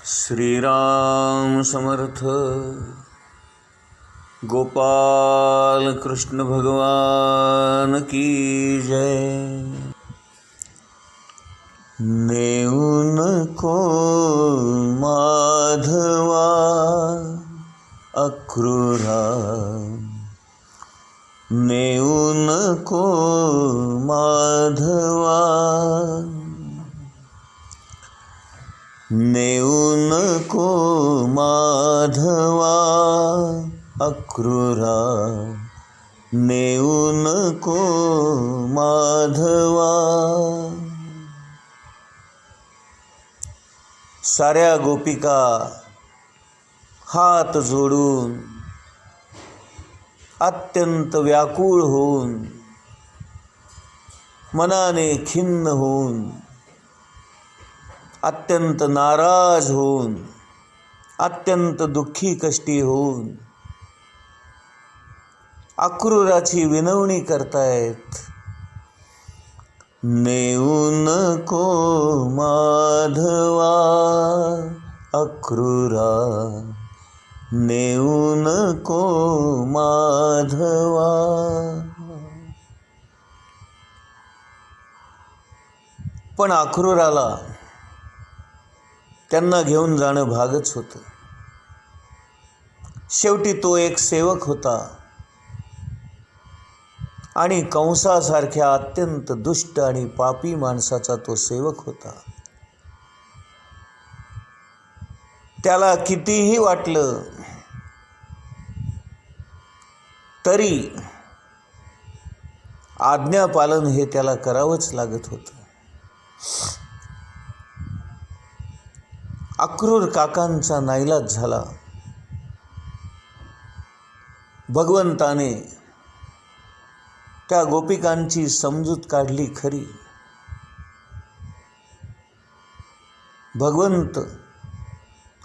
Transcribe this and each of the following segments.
श्रीराम समर्थ। गोपाल कृष्ण भगवान की जय। नेऊन को माधवा अक्रूरा, नेऊन को माधवा, नेऊन को माधवा अक्रूरा, नेऊन को माधवा। साऱ्या गोपिका हात जोडून अत्यंत व्याकुळ होऊन, मनाने खिन्न होऊन, अत्यंत नाराज होऊन, अत्यंत दुःखी कष्टी होऊन अक्रूराची विनवणी करतायत। नेऊन को माधवा अक्रूरा, नेऊन को माधवा। पण अक्रूराला त्यांना घेऊन जाणं भागच होतं। शेवटी तो एक सेवक होता आणि कंसासारख्या अत्यंत दुष्ट आणि पापी माणसाचा तो सेवक होता। त्याला कितीही वाटलं तरी आज्ञापालन हे त्याला करावंच लागत होतं। अक्रूर काकांचा नाईलाज झाला। भगवंताने त्या गोपिकांची समजूत काढली खरी। भगवंत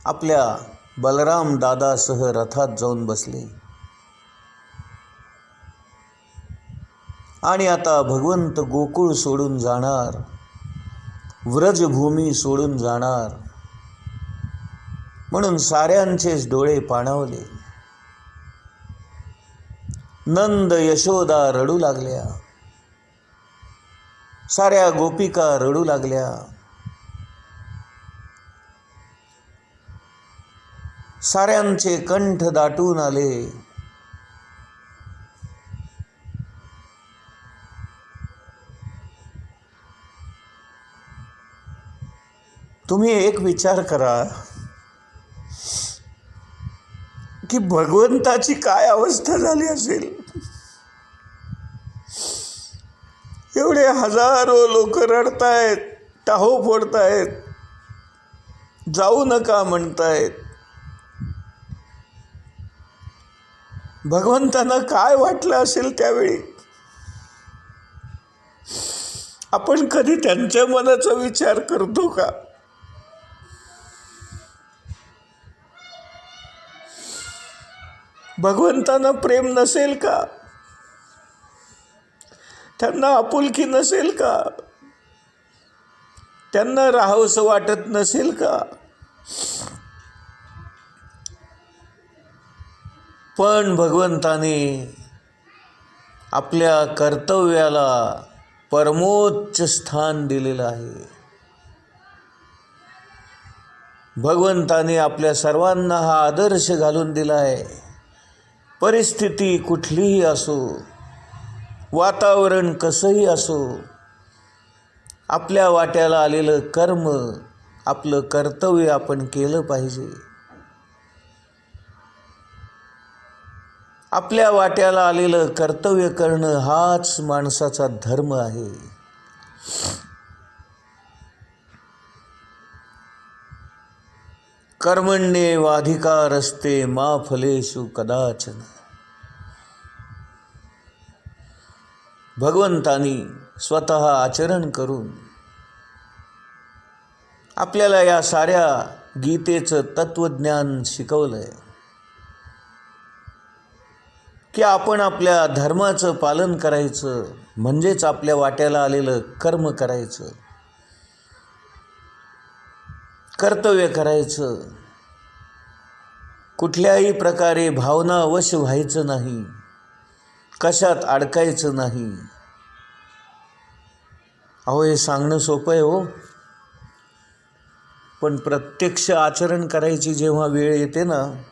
आपल्या बलराम दादासह रथात जाऊन बसले आणि आता भगवंत गोकुळ सोडून जाणार, व्रजभूमी सोडून जाणार म्हणून साऱ्यांचेच डोळे पाणावले। नंद यशोदा रडू लागल्या, साऱ्या गोपिका रडू लागल्या। साऱ्यांचे कंठ दाटून आले। तुम्ही एक विचार करा की भगवंताची काय अवस्था झाली असेल। एवढे हजारो लोक रडतायत, टाहो फोडतायत, जाऊ नका म्हणतायत। भगवंतांना काय वाटलं असेल त्यावेळी? आपण कधी त्यांच्या मनाचा विचार करतो का? भगवंतांना प्रेम नसेल का? त्यांना आपुलकी नसेल का? त्यांना राहावंसं वाटत नसेल का? पण भगवंताने आपल्या कर्तव्याला परमोच्च स्थान दिलेलं आहे। भगवंताने आपल्या सर्वांना हा आदर्श घालून दिला आहे। परिस्थिती कुठलीही असो, वातावरण कसंही असो, आपल्या वाट्याला आलेलं कर्म, आपलं कर्तव्य आपण केलं पाहिजे। आपल्या वाट्याला आलेलं कर्तव्य करणं हाच माणसाचा धर्म आहे। कर्मण्येवाधिकारस्ते मा फलेषु कदाचन। भगवंतानी स्वतः आचरण करून आपल्याला या साऱ्या गीतेचं तत्वज्ञान शिकवलंय की आपण आपल्या धर्माचं पालन करायचं, म्हणजेच आपल्या वाट्याला आलेलं कर्म करायचं। कर्तव्य करायचं, कुठल्याही प्रकारे भावना वश व्हायचं नाही, कशात अडकायचं नाही. अहो, हे सांगणं सोपं आहे हो, पण प्रत्यक्ष आचरण करायची जेव्हा वेळ येते ना,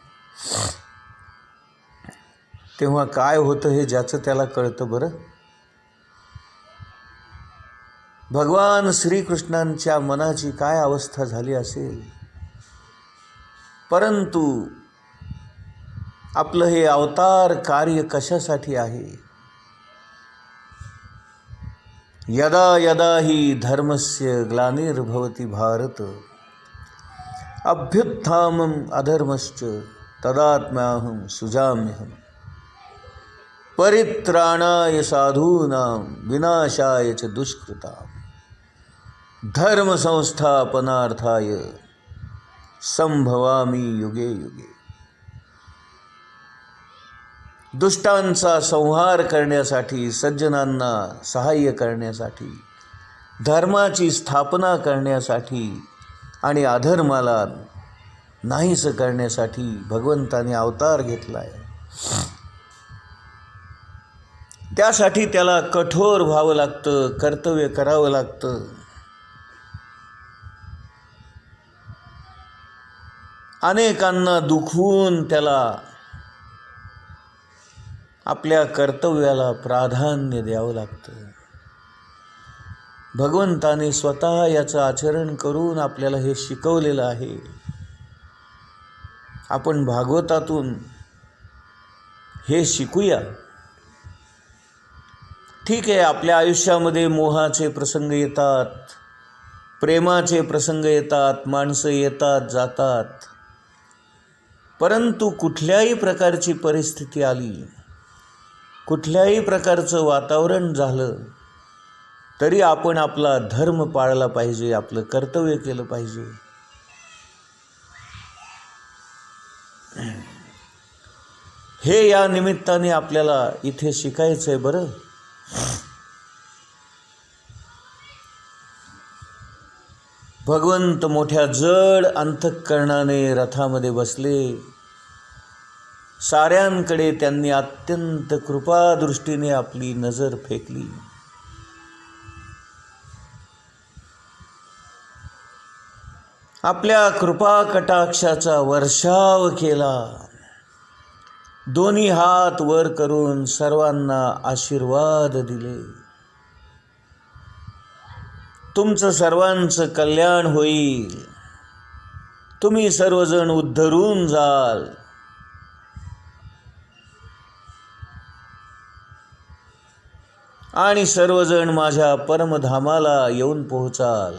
तेव्हा काय होतं हे ज्याचं त्याला कळतं बरं. भगवान श्रीकृष्णांच्या मनाची काय अवस्था झाली असेल. परंतु आपलं हे अवतार कार्य कशासाठी आहे. यदा यदा हि धर्मस्य ग्लानिर्भवति भारत अभ्युत्थानम् अधर्मश्च तदात्म्याहं सृजाम्यहम् परित्राणाय साधूनां विनाशाय च दुष्कृताम् धर्म संस्थापनार्थाय संभवामि युगे युगे. दुष्टांचा संहार करण्यासाठी, सज्जनांना सहाय्य करण्यासाठी, धर्माची स्थापना करण्यासाठी आणि अधर्माला नाहीसं करण्यासाठी भगवंताने अवतार घेतला आहे. त्यासाठी त्याला कठोर व्हावं लागतं, कर्तव्य करावं लागतं. अनेकांना दुखवून त्याला आपल्या कर्तव्याला प्राधान्य द्यावं लागतं. भगवंताने स्वतः याचं आचरण करून आपल्याला हे शिकवलेलं आहे. आपण भागवतातून हे शिकूया. ठीक आहे, आपल्या आयुष्यामध्ये मोहाचे प्रसंग येतात, प्रेमाचे प्रसंग येतात, माणसं येतात जातात. परंतु कुठल्याही प्रकारची परिस्थिती आली, कुठल्याही प्रकारचं वातावरण झालं, तरी आपण आपला धर्म पाळला पाहिजे, आपलं कर्तव्य केलं पाहिजे. हे या निमित्ताने आपल्याला इथे शिकायचं आहे बरं. भगवंत मोठ्या जड अंतःकरणाने रथामध्ये बसले. साऱ्यांकडे त्यांनी अत्यंत कृपादृष्टीने आपली नजर फेकली. आपल्या कृपा कटाक्षाचा वर्षाव केला. दोन्ही हात वर करून सर्वांना आशीर्वाद दिले. तुमचं सर्वांचं कल्याण होईल, तुम्ही सर्वजण उद्धरून जाल. आणि सर्वजण माझ्या परमधामाला येऊन पोहोचाल,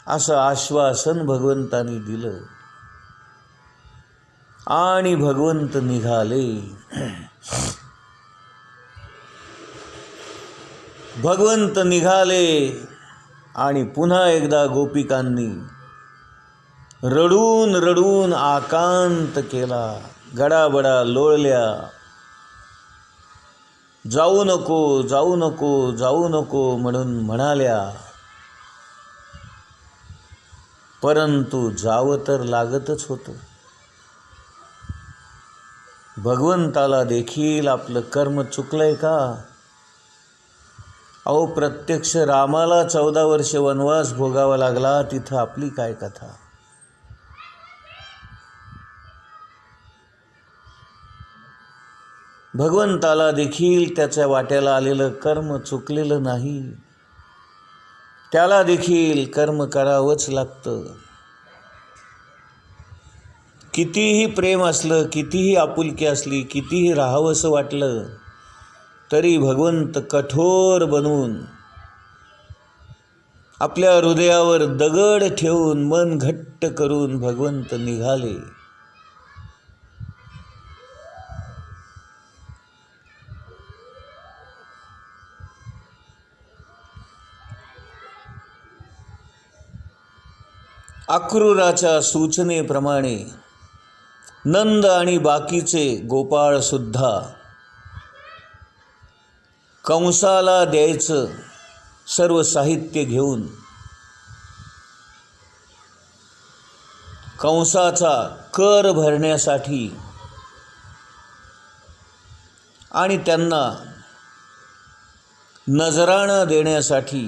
असं आश्वासन भगवंतांनी दिलं. आणि भगवंत निघाले. भगवंत निघाले आणि पुन्हा एकदा गोपिकांनी रडून रडून आकांत केला, गडाबडा लोळल्या. जाऊ नको, जाऊ नको, जाऊ नको म्हणून म्हणाल्या. परंतु जावं तर लागतच होतं. भगवंताला देखील आपलं कर्म चुकलंय का. अहो, प्रत्यक्ष रामाला 14 वर्ष वनवास भोगावा लागला, तिथं आपली काय कथा. भगवंताला देखील त्याच्या वाट्याला आलेलं कर्म चुकलेलं नाही. त्याला देखील कर्म करावंच लागतं. कितीही प्रेम असलं, कितीही आपुलकी असली, कितीही राहावंसं वाटलं, तरी भगवंत कठोर बनून आपल्या हृदयावर दगड ठेवून मन घट्ट करून भगवंत निघाले. अक्रूराच्या सूचनेप्रमाणे नंद आणि बाकीचे गोपाळसुद्धा कंसाला द्यायचं सर्व साहित्य घेऊन कंसाचा कर भरण्यासाठी आणि त्यांना नजराणा देण्यासाठी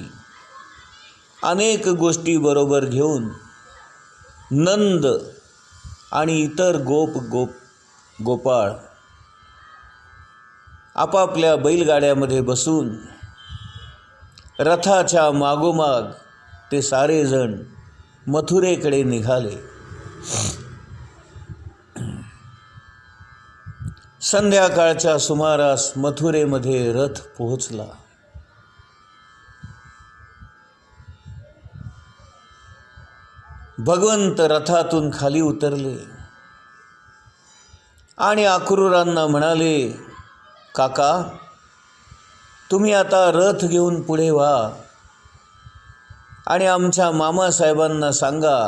अनेक गोष्टी बरोबर घेऊन नंद आणि इतर गोपाळ आपापल्या बैलगाड्यामध्ये बसून रथाच्या मागोमाग ते सारेजण मथुरेकडे निघाले. संध्याकाळच्या सुमारास मथुरेमध्ये रथ पोहोचला. भगवंत रथातून खाली उतरले आणि अक्रूरांना म्हणाले, काका, तुम्ही आता रथ घेऊन पुढे व्हा आणि आमच्या मामासाहेबांना सांगा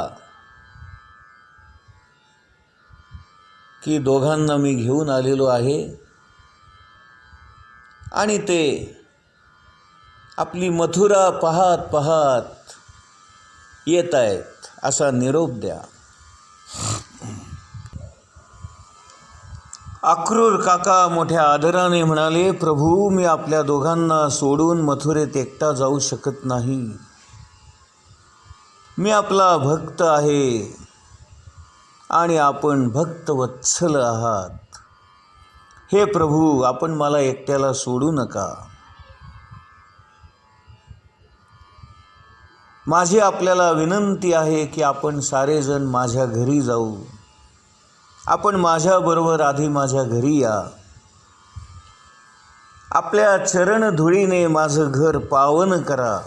की दोघांना मी घेऊन आलेलो आहे आणि ते आपली मथुरा पाहत पाहत येत आहेत असा निरोप द्या. अक्रूर काका मोठ्या आदराने म्हणाले, प्रभू, मी आपल्या दोघांना सोडून मथुरेत एकटा जाऊ शकत नाही. मी आपला भक्त आहे आणि आपण भक्तवत्सल आहात. हे प्रभू, आपण मला एकट्याला सोडू नका. माझी आपल्याला विनंती आहे की आपण सारेजण माझ्या घरी जाऊ. आपण माझ्याबरोबर आधी माझ्या घरी या. आपल्या चरणधुळीने माझं घर पावन करा.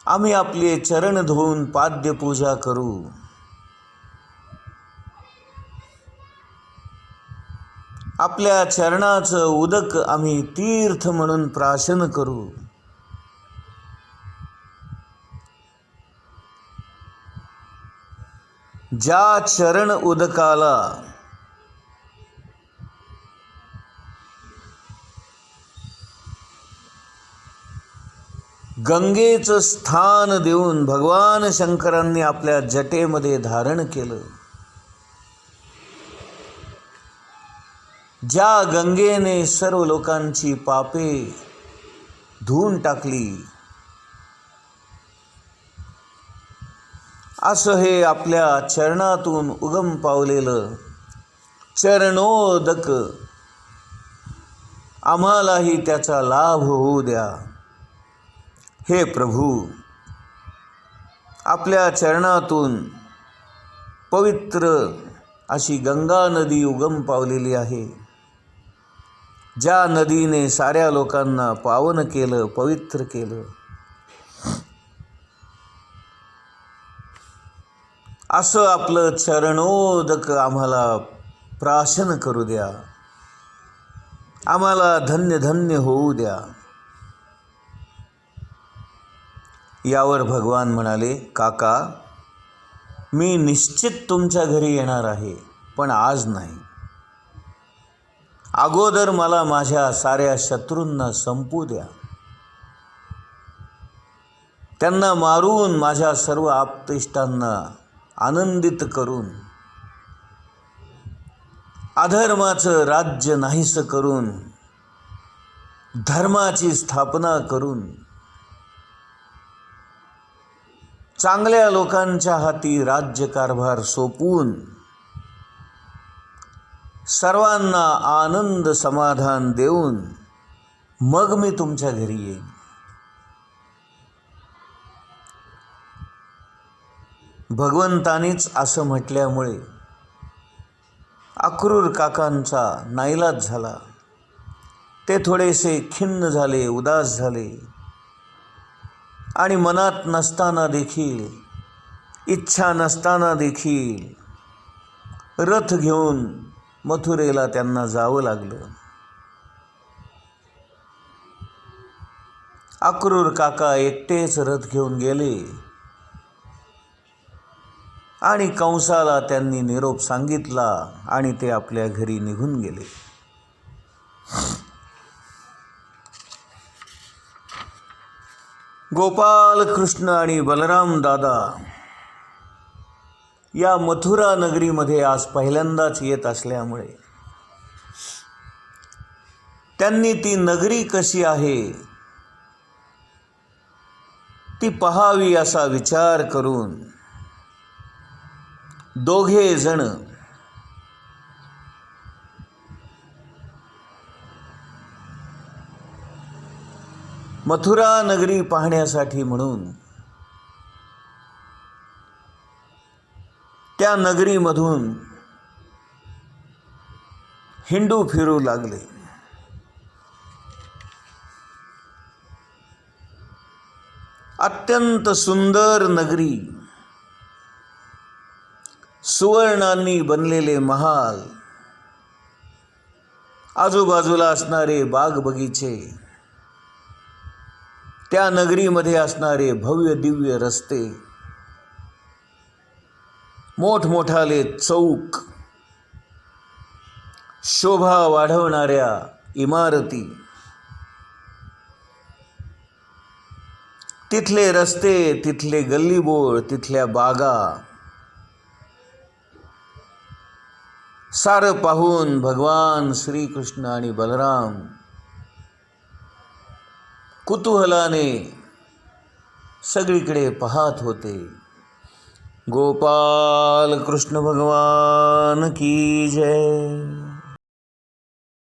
आम्ही आपले चरण धुवून पाद्यपूजा करू. आपल्या चरणाचं उदक आम्ही तीर्थ म्हणून प्राशन करू. ज्या चरण उदकाला गंगेचं स्थान देऊन भगवान शंकरांनी आपल्या जटेमध्ये धारण केलं, ज्या गंगेने सर्व लोकांची पापे धुवून टाकली, असं हे आपल्या चरणातून उगम पावलेलं चरणोदक आम्हालाही त्याचा लाभ होऊ द्या. हे प्रभू, आपल्या चरणातून पवित्र अशी गंगा नदी उगम पावलेली आहे, ज्या नदीने साऱ्या लोकांना पावन केलं, पवित्र केलं. असं आपलं चरणोदक आम्हाला प्राशन करू द्या. आम्हाला धन्य धन्य होऊ द्या. यावर भगवान म्हणाले, काका, मी निश्चित तुमच्या घरी येणार आहे, पण आज नाही. अगोदर मला माझ्या साऱ्या शत्रूंना संपू द्या. त्यांना मारून माझ्या सर्व आप्तेष्टांना आनंदित करून अधर्माचं राज्य नाहीसं करून धर्माची स्थापना करून चांगल्या लोकांच्या हाती राज्यकारभार सोपवून सर्वांना आनंद समाधान देऊन मग मी तुमच्या घरी येईन. भगवंतानीच असं म्हटल्यामुळे अक्रूर काकांचा नाईलाज झाला. ते थोडेसे खिन्न झाले, उदास झाले आणि मनात नसताना देखील, इच्छा नसताना देखील रथ घेऊन मथुरेला त्यांना जावं लागलं. अक्रूर काका एकटेच रथ घेऊन गेले आणि कंसाला त्यांनी निरोप सांगितला आणि ते आपल्या घरी निघून गेले. गोपाल कृष्ण आणि बलराम दादा या मथुरा नगरीमध्ये आज पहिल्यांदाच येत असल्यामुळे त्यांनी ती नगरी कशी आहे ती पहावी असा विचार करून दोघे जण मथुरा नगरी पाहण्यासाठी म्हणून त्या नगरीमधून हिंडू फिरू लागले. अत्यंत सुंदर नगरी, सुवर्णांनी बनलेले महाल, आजूबाजूला असणारे बाग बगीचे, त्या नगरीमध्ये असणारे भव्य दिव्य रस्ते, मोठमोठाले चौक, शोभा वाढवणाऱ्या इमारती, तिथले रस्ते, तिथले गल्लीबोळ, तिथल्या बागा, सारं पाहून भगवान श्रीकृष्ण आणि बलराम कुतूहलाने सगळीकडे पाहत होते. गोपाल कृष्ण भगवान की जय.